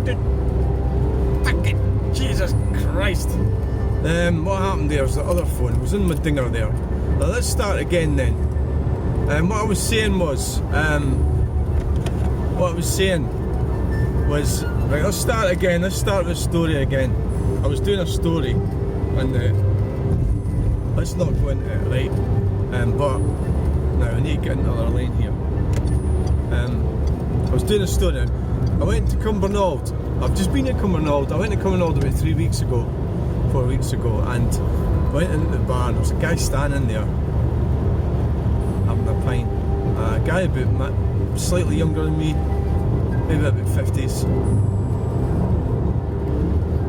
fucking Jesus Christ. What happened there is the other phone was in my dinger there. Now let's start again then. What I was saying was, right, let's start again. Let's start the story again. I was doing a story, and let's not go into it, right? But now I need to get another lane here. I was doing a story. I went to Cumbernauld. I've just been at Cumbernauld. I went to Cumbernauld about 4 weeks ago, and went into the bar. And there was a guy standing there having a pint. A guy about slightly younger than me, maybe about 50s.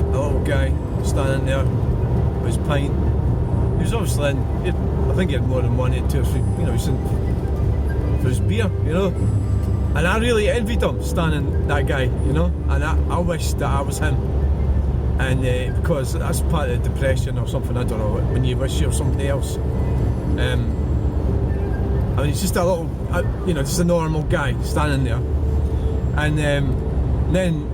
A little guy standing there with his pint. He was obviously in, I think he had more than one, he had 2 or 3, you know, he's in for his beer, you know. And I really envied him, standing that guy, you know. And I wish that I was him. And because that's part of the depression or something, I don't know, when you wish you were somebody else. I mean, he's just a little, you know, just a normal guy standing there. And then,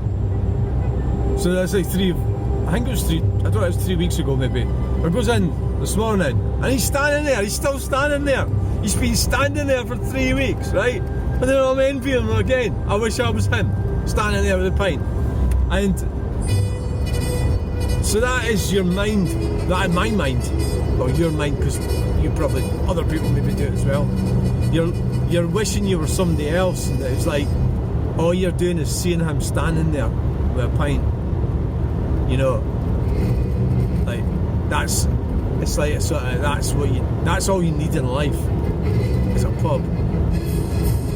so that's like I don't know, it was 3 weeks ago maybe. I goes in this morning, and he's standing there, he's still standing there. He's been standing there for 3 weeks, right? And then I'm envying him again. I wish I was him, standing there with a pint. And so that is your mind, that in my mind, or your mind, because you probably, other people maybe do it as well. You're wishing you were somebody else, and it's like, all you're doing is seeing him standing there with a pint. You know, like, that's all you need in life, is a pub.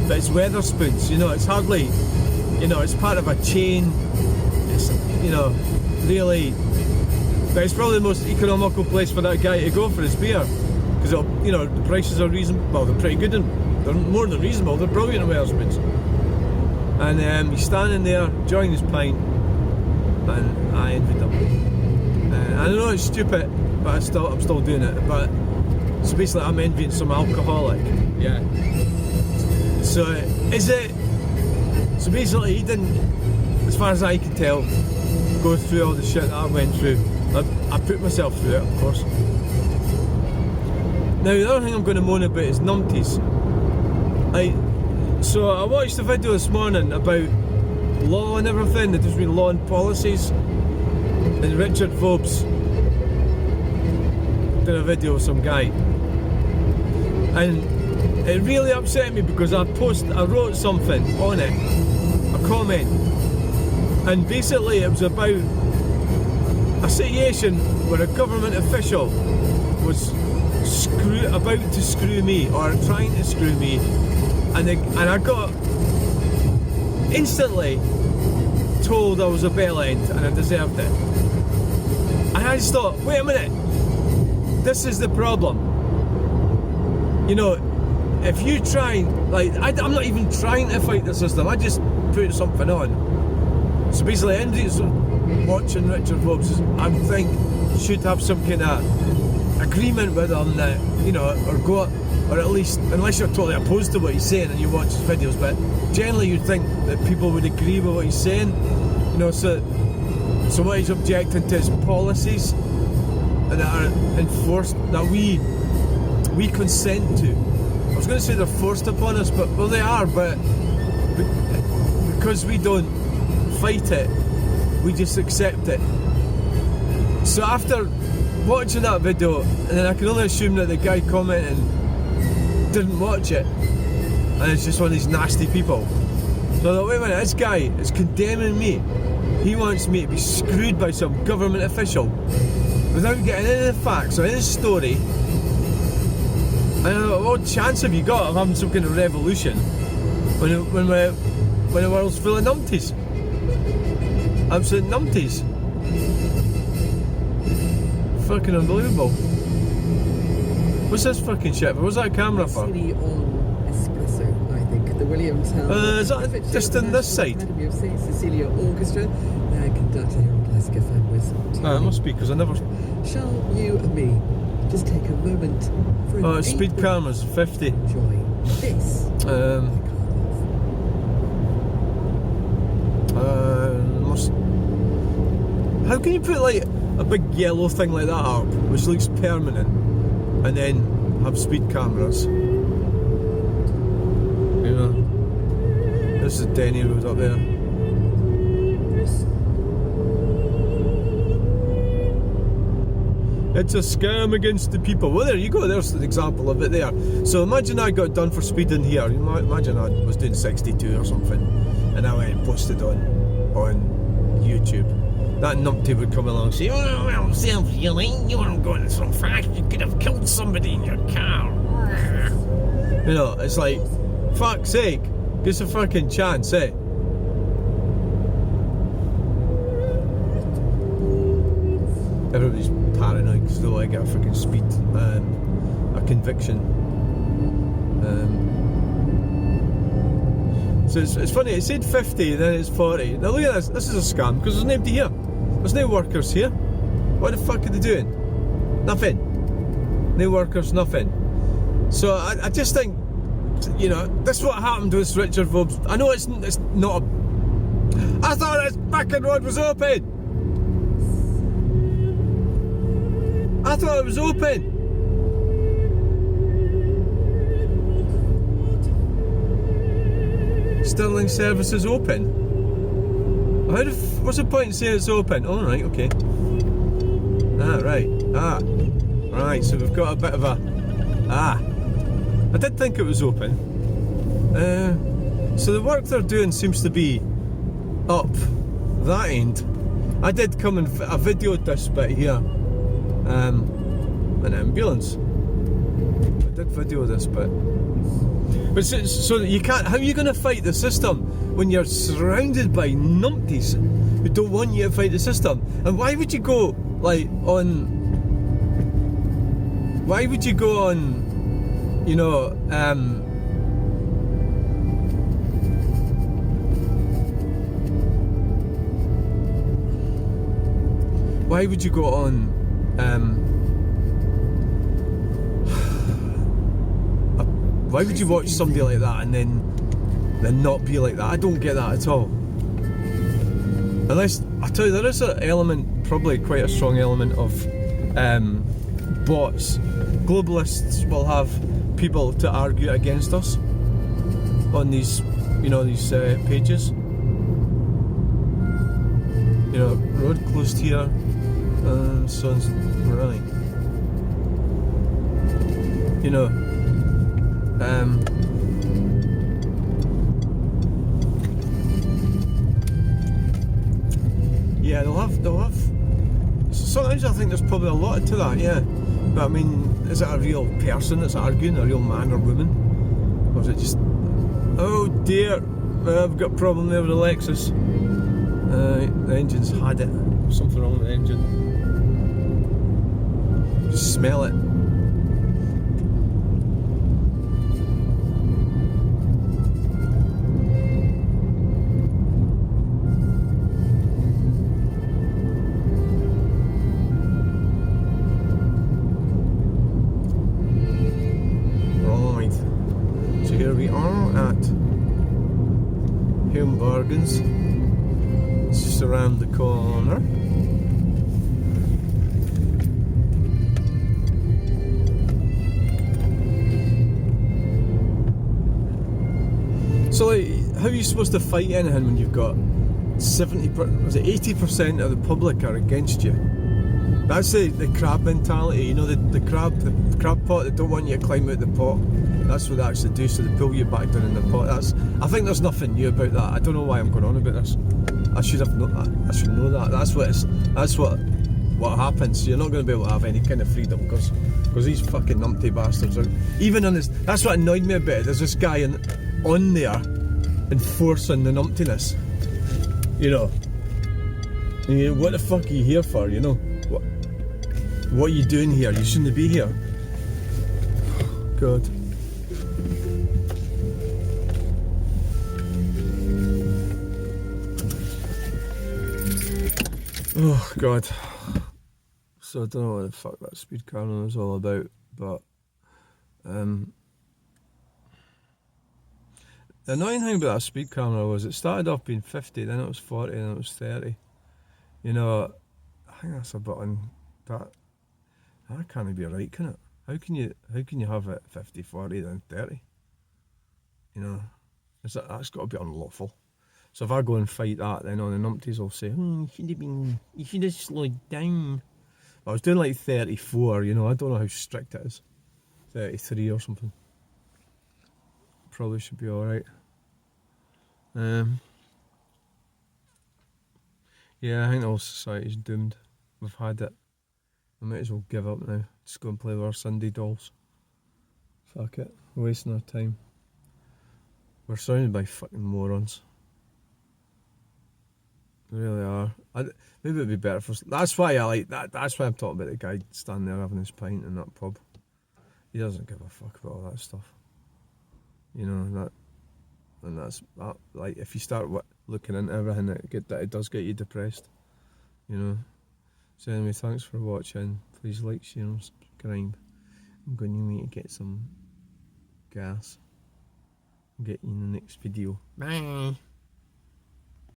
But it's Weatherspoons, you know, it's hardly, you know, it's part of a chain, it's, you know, really, but it's probably the most economical place for that guy to go for his beer, because, you know, the prices are reasonable, well, they're pretty good, and they're more than reasonable, they're brilliant at Weatherspoons. And he's standing there, enjoying his pint, and I envied him. I know it's stupid, but I'm still doing it. But so basically, I'm envying some alcoholic. Yeah. So is it? So basically, he didn't, as far as I can tell, go through all the shit that I went through. I put myself through it, of course. Now the other thing I'm going to moan about is numpties. So I watched a video this morning about law and everything, the difference between law and policies, and Richard Vobes did a video with some guy, and it really upset me because I wrote something on it, a comment, and basically it was about a situation where a government official was about to screw me, or trying to screw me, and I got instantly told I was a bell end and I deserved it. And I just thought, wait a minute, this is the problem. You know, if you try, like, I'm not even trying to fight the system, I just put something on. So basically, anybody that's watching Richard Vobes, I think, should have some kind of agreement with him that, you know, or at least, unless you're totally opposed to what he's saying and you watch his videos, but generally you'd think that people would agree with what he's saying, you know. So what he's objecting to is policies that are enforced, that we consent to. I was going to say they're forced upon us, but, well, they are, but because we don't fight it, we just accept it. So after watching that video, and then I can only assume that the guy commenting didn't watch it, and it's just one of these nasty people. So I thought, wait a minute, this guy is condemning me. He wants me to be screwed by some government official without getting any of the facts or any story. And I thought, what chance have you got of having some kind of revolution when the world's full of numpties? Absolute numpties. Fucking unbelievable. What's this fucking shit? What's that camera for? City on Espresso, I think. The Williams House. Is that just in this side? Academy of St. Cecilia Orchestra, conducted here on Classic FM with It must be, because I never... Shall you and me just take a moment for an speed cameras, 50. Enjoy this. How can you put like a big yellow thing like that up, which looks permanent, and then have speed cameras? You know, this is Denny Road up there. It's a scam against the people. Well, there you go. There's an example of it there. So imagine I got done for speeding here. Imagine I was doing 62 or something, and I went and posted on YouTube. That numpty would come along and say, "Oh, well, self-healing, you weren't going so fast. You could have killed somebody in your car." You know, it's like, fuck's sake, give us a fucking chance, eh? Everybody's paranoid because they get a freaking speed, a conviction. So it's funny, it said 50, then it's 40. Now look at this, this is a scam because there's nobody here. There's no workers here. What the fuck are they doing? Nothing. No workers, nothing. So I just think, you know, this is what happened with Richard Vobes. I know it's not a... I thought this fucking road was open! I thought it was open! Stirling service is open? What's the point in saying it's open? Oh, right, okay. Right, so we've got a bit of a... I did think it was open. So the work they're doing seems to be up that end. I did come and I videoed this bit here. An ambulance. I did video this bit. But so you can't. How are you going to fight the system when you're surrounded by numpties who don't want you to fight the system? And why would you go like on? Why would you go on? You know, why would you go on? Why would you watch somebody like that and then not be like that? I don't get that at all. Unless, I tell you, there is an element, probably quite a strong element of bots. Globalists will have people to argue against us on these, you know, these pages. You know, road closed here, so right. You know. Yeah, they'll have. Sometimes I think there's probably a lot to that, yeah. But I mean, is it a real person that's arguing, a real man or woman, or is it just? Oh dear, I've got a problem there with the Lexus. The engine's had it. Something wrong with the engine. Just smell it. Bargains. It's just around the corner. So, like, how are you supposed to fight anything when you've got 80% of the public are against you? That's the crab mentality, you know, the crab pot. They don't want you to climb out the pot. That's what they actually do, so they pull you back down in the pot. I think there's nothing new about that. I don't know why I'm going on about this. I should know that. That's what happens. You're not going to be able to have any kind of freedom because these fucking numpty bastards are. Even on this, that's what annoyed me a bit. There's this guy on there enforcing the numptiness. You know. And what the fuck are you here for? You know. What are you doing here? You shouldn't be here. God. Oh God. So I don't know what the fuck that speed camera was all about, but the annoying thing about that speed camera was it started off being 50, then it was 40, then it was 30. You know, think that's a bit on that. That can't be right, can it? How can you have it 50-40 then 30? You know, that's got to be unlawful. So if I go and fight that, then on the numpties will say, you should have slowed down. I was doing like 34, you know, I don't know how strict it is. 33 or something. Probably should be alright. Yeah, I think the whole society's doomed. We've had it. We might as well give up now. Just go and play with our Sunday dolls. Fuck it. We're wasting our time. We're surrounded by fucking morons. We really are. Maybe it'd be better for... That's why I like that. That's why I'm talking about the guy standing there having his pint in that pub. He doesn't give a fuck about all that stuff. You know, that... And that's... That, like, if you start looking into everything, it does get you depressed. You know? So anyway, thanks for watching. Please like, share and subscribe. I'm going to need to get some gas. Get you in the next video. Bye!